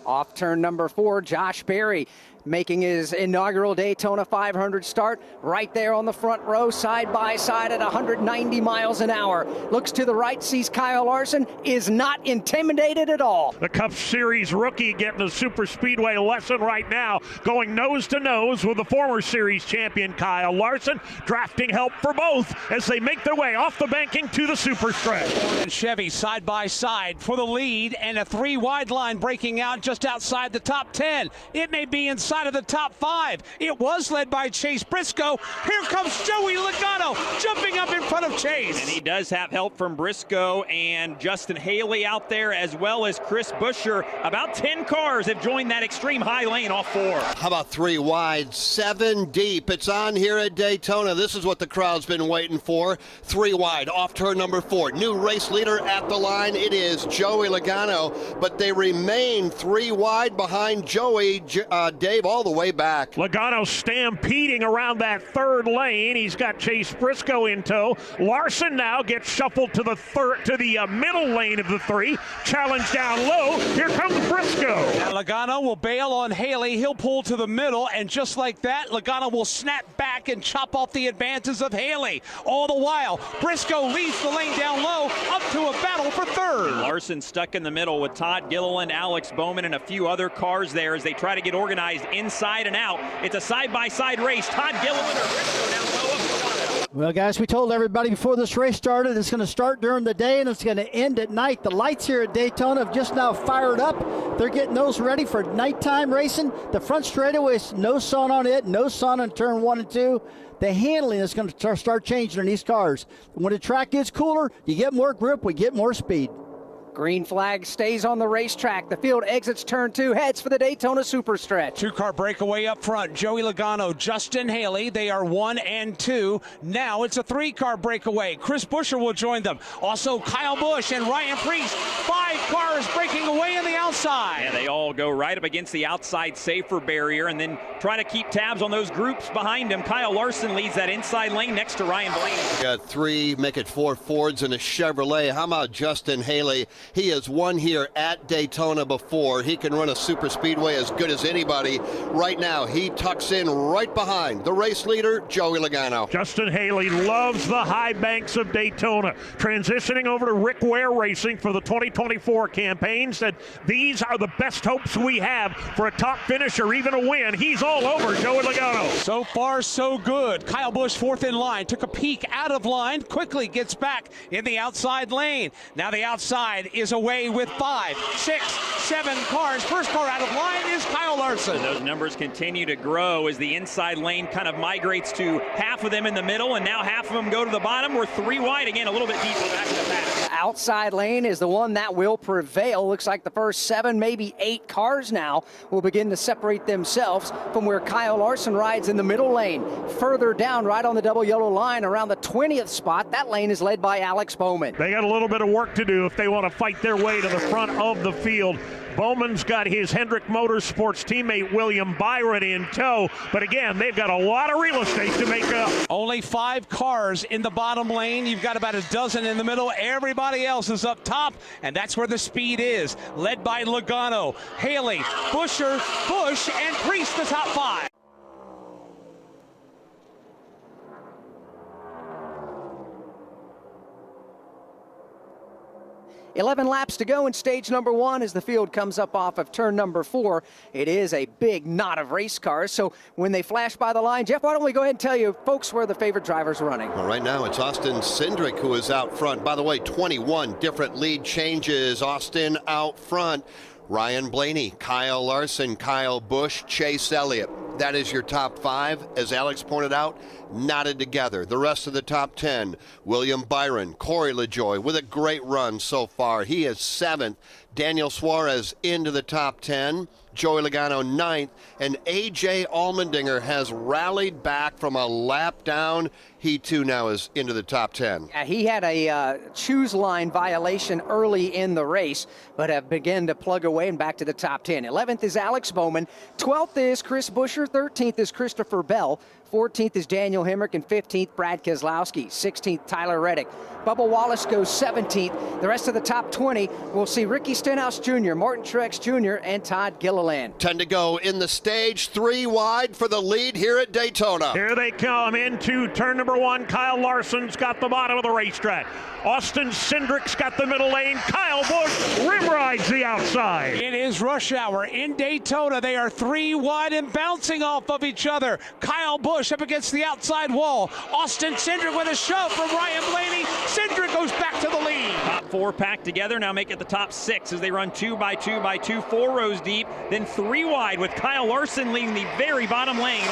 Off turn number 4, Josh Berry making his inaugural Daytona 500 start right there on the front row, side by side at 190 miles an hour. Looks to the right, sees Kyle Larson, is not intimidated at all. The Cup Series rookie getting a super speedway lesson right now, going nose to nose with the former series champion Kyle Larson, drafting help for both as they make their way off the banking to the super stretch. And Chevy side by side for the lead, and a 3 wide line breaking out just outside the top 10. It may be inside of the top 5. It was led by Chase Briscoe. Here comes Joey Logano jumping up in front of Chase. And he does have help from Briscoe and Justin Haley out there, as well as Chris Buescher. About 10 cars have joined that extreme high lane off 4. How about 3 wide, 7 deep? It's on here at Daytona. This is what the crowd's been waiting for. 3 wide, off turn number 4. New race leader at the line. It is Joey Logano, but they remain 3 wide behind Joey. Dave, all the way back. Logano stampeding around that 3rd lane. He's got Chase Briscoe in tow. Larson now gets shuffled to the middle lane of the 3. Challenge down low. Here comes Briscoe. And Logano will bail on Haley. He'll pull to the middle, and just like that, Logano will snap back and chop off the advances of Haley. All the while, Briscoe leads the lane down low, up to a battle for 3rd. And Larson stuck in the middle with Todd Gilliland, Alex Bowman, and a few other cars there as they try to get organized inside and out. It's a side-by-side race. Todd Gilliland or Briscoe down low. Well, guys, we told everybody before this race started it's going to start during the day and it's going to end at night. The lights here at Daytona have just now fired up. They're getting those ready for nighttime racing. The front straightaway is no sun on it, no sun on turn 1 and 2. The handling is going to start changing in these cars. When the track gets cooler, you get more grip, we get more speed. Green flag stays on the racetrack. The field exits turn 2, heads for the Daytona Super Stretch. 2-car breakaway up front. Joey Logano, Justin Haley, they are 1 and 2. Now it's a 3-car breakaway. Chris Buescher will join them. Also Kyle Busch and Ryan Preece. 5 cars breaking away on the outside. Yeah, they all go right up against the outside safer barrier and then try to keep tabs on those groups behind him. Kyle Larson leads that inside lane next to Ryan Blaney. Got 3, make it 4 Fords and a Chevrolet. How about Justin Haley? He has won here at Daytona before. He can run a super speedway as good as anybody. Right now, he tucks in right behind the race leader, Joey Logano. Justin Haley loves the high banks of Daytona. Transitioning over to Rick Ware Racing for the 2024 campaign, said these are the best hopes we have for a top finish or even a win. He's all over Joey Logano. So far, so good. Kyle Busch 4th in line, took a peek out of line, quickly gets back in the outside lane. Now the outside is away with 5, 6, 7 cars. First car out of line is Kyle Larson. And those numbers continue to grow as the inside lane kind of migrates to half of them in the middle, and now half of them go to the bottom. We're 3 wide again, a little bit deeper back to the pack. The outside lane is the one that will prevail. Looks like the first 7, maybe 8 cars now will begin to separate themselves from where Kyle Larson rides in the middle lane. Further down, right on the double yellow line, around the 20th spot, that lane is led by Alex Bowman. They got a little bit of work to do if they want to fight their way to the front of the field. Bowman's got his Hendrick Motorsports teammate William Byron in tow, but again, they've got a lot of real estate to make up. Only 5 cars in the bottom lane. You've got about a dozen in the middle. Everybody else is up top, and that's where the speed is. Led by Logano, Haley, Buescher, Busch, and Preece, the top 5. 11 laps to go in stage number 1 as the field comes up off of turn number 4. It is a big knot of race cars, so when they flash by the line, Jeff, why don't we go ahead and tell you folks where the favorite driver's running? Well, right now it's Austin Cindric who is out front. By the way, 21 different lead changes. Austin out front. Ryan Blaney, Kyle Larson, Kyle Busch, Chase Elliott. That is your top 5, as Alex pointed out, knotted together. The rest of the top 10, William Byron, Corey LaJoie with a great run so far. He is 7th. Daniel Suarez into the top 10. Joey Logano 9th. And A.J. Allmendinger has rallied back from a lap down He too now is into the top 10. Yeah, he had a choose line violation early in the race, but have begun to plug away and back to the top 10. 11th is Alex Bowman. 12th is Chris Buescher. 13th is Christopher Bell. 14th is Daniel Hemrick, and 15th, Brad Keselowski. 16th, Tyler Reddick. Bubba Wallace goes 17th. The rest of the top 20, we'll see Ricky Stenhouse Jr., Martin Truex Jr., and Todd Gilliland. 10 to go in the stage, 3 wide for the lead here at Daytona. Here they come into turn number 1. Kyle Larson's got the bottom of the racetrack. Austin Cindric's got the middle lane. Kyle Busch rim rides the outside. It is rush hour in Daytona. They are 3 wide and bouncing off of each other. Kyle Busch up against the outside wall. Austin Cindric with a shove from Ryan Blaney. Cindric goes back to the lead. Top 4 packed together, now make it the top 6 as they run 2 by 2 by 2, 4 rows deep, then 3 wide with Kyle Larson leading the very bottom lane.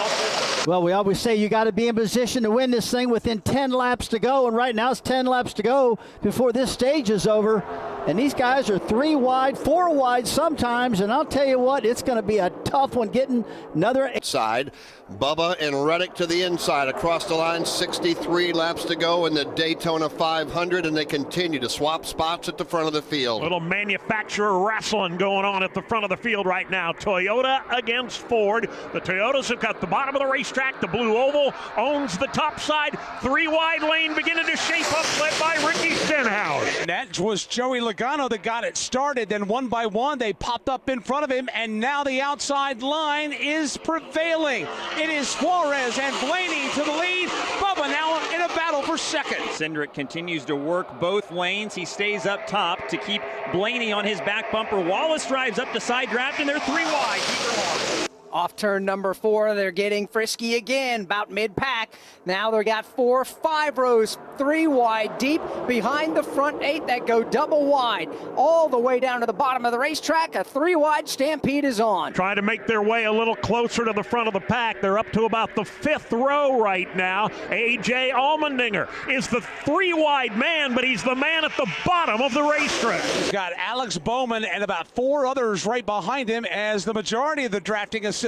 Well, we always say you got to be in position to win this thing within 10 laps to go, and right now it's 10 laps to go before this stage is over. And these guys are 3 wide, 4 wide sometimes, and I'll tell you what, it's going to be a tough one getting another side. Bubba and Reddick to the inside across the line. 63 laps to go in the Daytona 500, and they continue to swap spots at the front of the field. Little manufacturer wrestling going on at the front of the field right now. Toyota against Ford. The Toyotas have got the bottom of the racetrack. The blue oval owns the top side. 3 wide lane beginning to shape up, led by Ricky Stenhouse. And that was Joey Logano that got it started. Then one by one, they popped up in front of him, and now the outside line is prevailing. It is Suarez and Blaney to the lead. Bubba now in a battle for second. Cindric continues to work both lanes. He stays up top to keep Blaney on his back bumper. Wallace drives up the side draft, and they're 3 wide. Off turn number 4, they're getting frisky again, about mid-pack. Now they've got 4, 5 rows, 3 wide deep behind the front 8 that go double wide. All the way down to the bottom of the racetrack, a 3 wide stampede is on. Trying to make their way a little closer to the front of the pack. They're up to about the 5th row right now. A.J. Allmendinger is the 3 wide man, but he's the man at the bottom of the racetrack. He's got Alex Bowman and about 4 others right behind him as the majority of the drafting assistance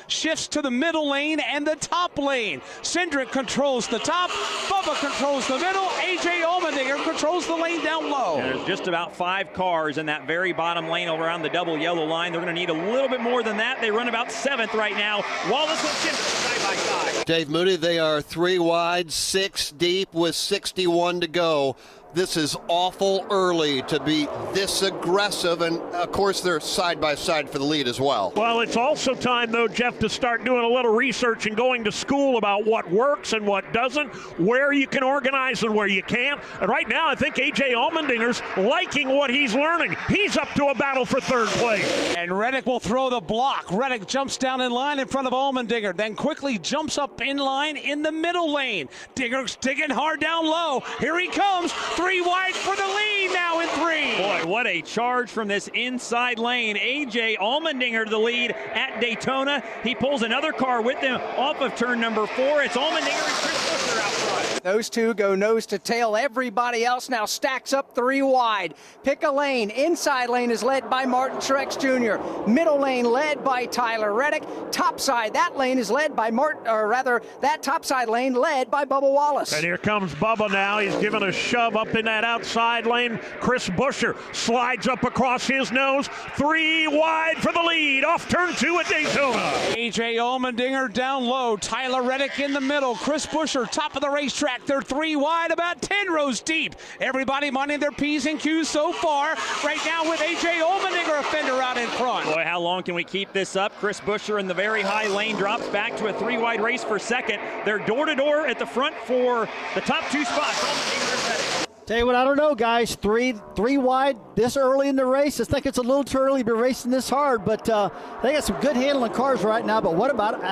shifts to the middle lane and the top lane. Cindric controls the top, Bubba controls the middle, A.J. Allmendinger controls the lane down low. And there's just about 5 cars in that very bottom lane around the double yellow line. They're going to need a little bit more than that. They run about 7th right now. Wallace and Cindric side by side. Dave Moody, they are 3 wide, 6 deep with 61 to go. This is awful early to be this aggressive, and of course they're side by side for the lead as well. Well, it's also time, though, Jeff, to start doing a little research and going to school about what works and what doesn't, where you can organize and where you can't. And right now, I think A.J. Allmendinger's liking what he's learning. He's up to a battle for 3rd place. And Reddick will throw the block. Reddick jumps down in line in front of Allmendinger, then quickly jumps up in line in the middle lane. Dinger's digging hard down low. Here he comes. 3 wide for the lead now in 3. Boy, what a charge from this inside lane. A.J. Allmendinger to the lead at Daytona. He pulls another car with him off of turn number 4. It's Allmendinger and Chris Buescher out front. Those two go nose to tail. Everybody else now stacks up 3 wide. Pick a lane. Inside lane is led by Martin Truex Jr. Middle lane led by Tyler Reddick. Top side, that lane is led by that top side lane led by Bubba Wallace. And here comes Bubba now. He's given a shove up in that outside lane. Chris Buescher slides up across his nose. 3 wide for the lead. Off turn 2 at Daytona. A.J. Allmendinger down low. Tyler Reddick in the middle. Chris Buescher top of the racetrack. They're 3 wide, about 10 rows deep. Everybody minding their P's and Q's so far. Right now with A.J. Allmendinger, a fender out in front. Boy, how long can we keep this up? Chris Buescher in the very high lane drops back to a 3 wide race for second. They're door to door at the front for the top 2 spots. Allmendinger, Reddick. Tell you what, I don't know, guys. Three wide this early in the race. I think it's a little too early to be racing this hard, but they got some good handling cars right now. But what about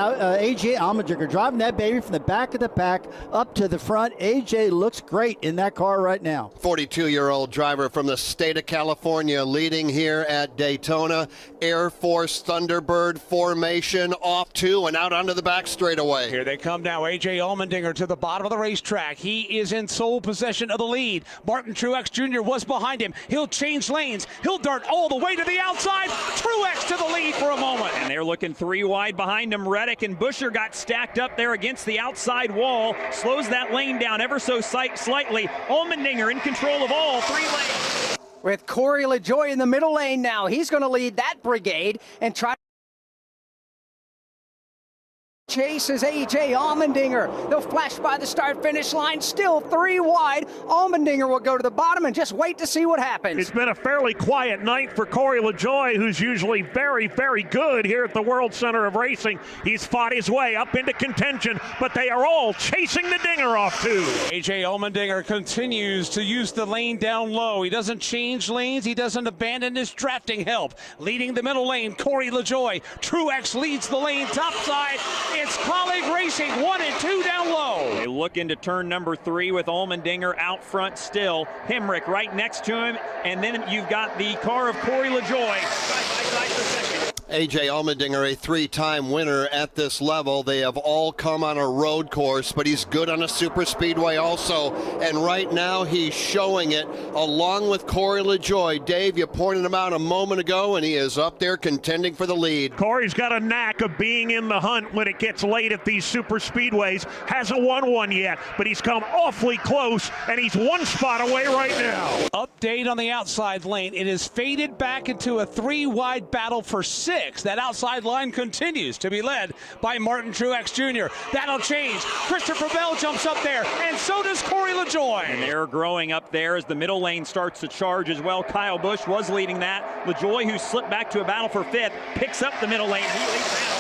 A.J. Allmendinger driving that baby from the back of the pack up to the front? A.J. looks great in that car right now. 42-year-old driver from the state of California leading here at Daytona. Air Force Thunderbird formation off 2 and out onto the back straightaway. Here they come now. A.J. Allmendinger to the bottom of the racetrack. He is in sole possession of the lead. Martin Truex Jr. was behind him. He'll change lanes. He'll dart all the way to the outside. Truex to the lead for a moment. And they're looking 3 wide behind him. Reddick and Buscher got stacked up there against the outside wall. Slows that lane down ever so slightly. Allmendinger in control of all 3 lanes. With Corey LaJoie in the middle lane now, he's going to lead that brigade and try. Chase is A.J. Allmendinger. They'll flash by the start-finish line, still 3 wide. Allmendinger will go to the bottom and just wait to see what happens. It's been a fairly quiet night for Corey LaJoie, who's usually very, very good here at the World Center of Racing. He's fought his way up into contention, but they are all chasing the dinger off too. A.J. Allmendinger continues to use the lane down low. He doesn't change lanes. He doesn't abandon his drafting help. Leading the middle lane, Corey LaJoie. Truex leads the lane topside. It's Colleague Racing 1 and 2 down low. They look into turn number 3 with Allmendinger out front still. Hemrick right next to him. And then you've got the car of Corey LaJoie side by side for second. A.J. Allmendinger, a 3-time winner at this level. They have all come on a road course, but he's good on a super speedway also. And right now he's showing it along with Corey LaJoie. Dave, you pointed him out a moment ago, and he is up there contending for the lead. Corey's got a knack of being in the hunt when it gets late at these super speedways. Hasn't won one yet, but he's come awfully close, and he's 1 spot away right now. Update on the outside lane. It is faded back into a 3-wide battle for 6. That outside line continues to be led by Martin Truex Jr. That'll change. Christopher Bell jumps up there, and so does Corey LaJoie. And they're growing up there as the middle lane starts to charge as well. Kyle Busch was leading that. LaJoie, who slipped back to a battle for 5th, picks up the middle lane. He leads that.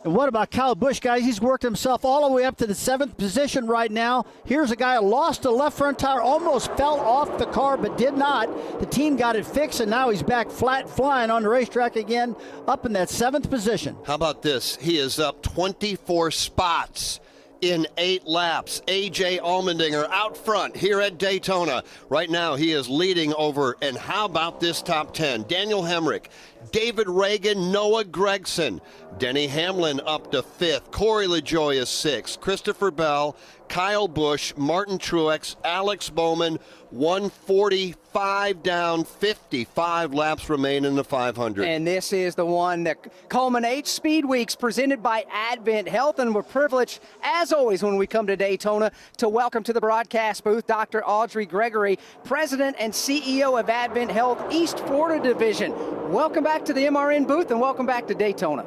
And what about Kyle Busch, guys? He's worked himself all the way up to the 7th position right now. Here's a guy who lost a left front tire, almost fell off the car, but did not. The team got it fixed, and now he's back flat flying on the racetrack again, up in that 7th position. How about this? He is up 24 spots in 8 laps. A.J. Allmendinger out front here at Daytona. Right now he is leading over, and how about this top 10? Daniel Hemrick, David Reagan, Noah Gragson, Denny Hamlin up to 5th, Corey LaJoie is 6th, Christopher Bell, Kyle Busch, Martin Truex, Alex Bowman, 145 down, 55 laps remain in the 500. And this is the one that culminates Speed Weeks presented by Advent Health. And we're privileged, as always, when we come to Daytona, to welcome to the broadcast booth Dr. Audrey Gregory, President and CEO of Advent Health East Florida Division. Welcome back to the MRN booth, and welcome back to Daytona.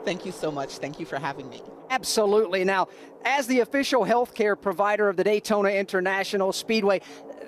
Thank you so much. Thank you for having me. Absolutely. Now, as the official healthcare provider of the Daytona International Speedway,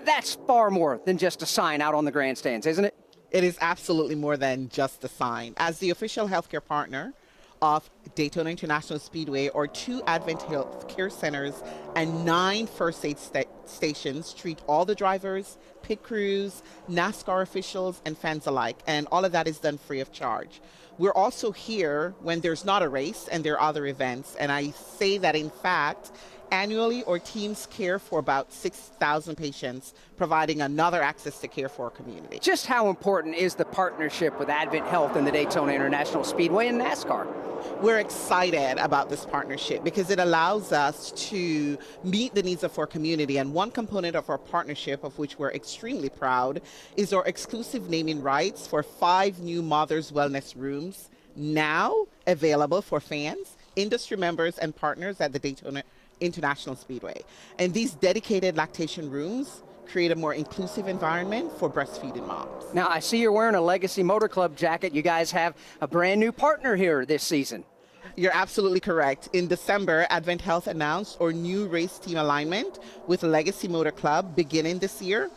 that's far more than just a sign out on the grandstands, isn't it? It is absolutely more than just a sign. As the official healthcare partner of Daytona International Speedway, or 2 Advent Health Care Centers and 9 first aid stations treat all the drivers, pit crews, NASCAR officials, and fans alike. And all of that is done free of charge. We're also here when there's not a race and there are other events. And I say that, in fact, annually our teams care for about 6,000 patients, providing another access to care for our community. Just how important is the partnership with Advent Health and the Daytona International Speedway and NASCAR? We're excited about this partnership because it allows us to meet the needs of our community. And one component of our partnership, of which we're extremely proud, is our exclusive naming rights for 5 new Mother's Wellness Rooms, now available for fans, industry members, and partners at the Daytona International Speedway. And these dedicated lactation rooms create a more inclusive environment for breastfeeding moms. Now, I see you're wearing a Legacy Motor Club jacket. You guys have a brand new partner here this season. You're absolutely correct. In December, Advent Health announced our new race team alignment with Legacy Motor Club beginning this year.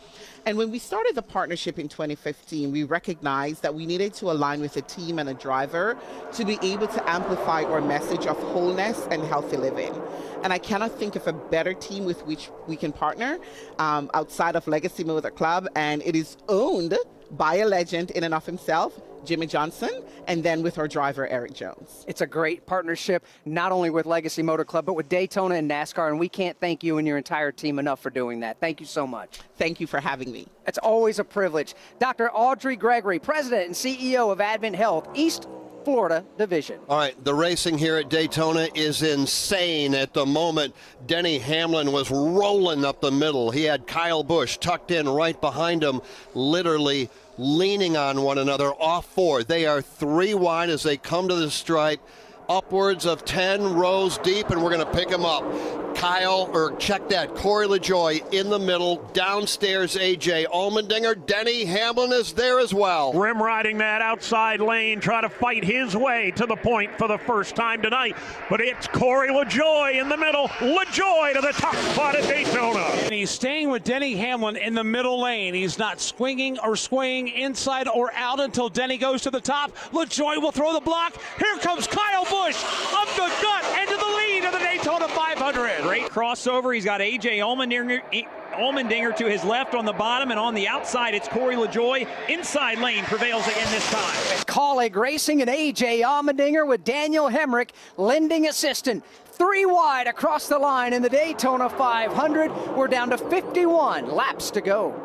And when we started the partnership in 2015, we recognized that we needed to align with a team and a driver to be able to amplify our message of wholeness and healthy living. And I cannot think of a better team with which we can partner outside of Legacy Motor Club. And it is owned by a legend in and of himself, Jimmy Johnson, and then with our driver, Eric Jones. It's a great partnership, not only with Legacy Motor Club, but with Daytona and NASCAR, and we can't thank you and your entire team enough for doing that. Thank you so much. Thank you for having me. It's always a privilege. Dr. Audrey Gregory, President and CEO of Advent Health, East Florida Division. All right, the racing here at Daytona is insane at the moment. Denny Hamlin was rolling up the middle. He had Kyle Busch tucked in right behind him, literally leaning on one another off 4. They are 3 wide as they come to the stripe, upwards of 10 rows deep, and we're going to pick them up. Check that, Corey LaJoie in the middle, downstairs AJ Allmendinger. Denny Hamlin is there as well. Rim riding that outside lane, try to fight his way to the point for the first time tonight, but it's Corey LaJoie in the middle. LaJoie to the top spot at Daytona. And he's staying with Denny Hamlin in the middle lane. He's not swinging or swaying inside or out until Denny goes to the top. LaJoie will throw the block. Here comes Kyle Busch up the gut into the lead of the Daytona 500. Great crossover. He's got AJ Allmendinger to his left on the bottom, and on the outside it's Corey LaJoie. Inside lane prevails again this time. Colleague Racing and AJ Allmendinger with Daniel Hemrick lending assistant. 3 wide across the line in the Daytona 500. We're down to 51 laps to go.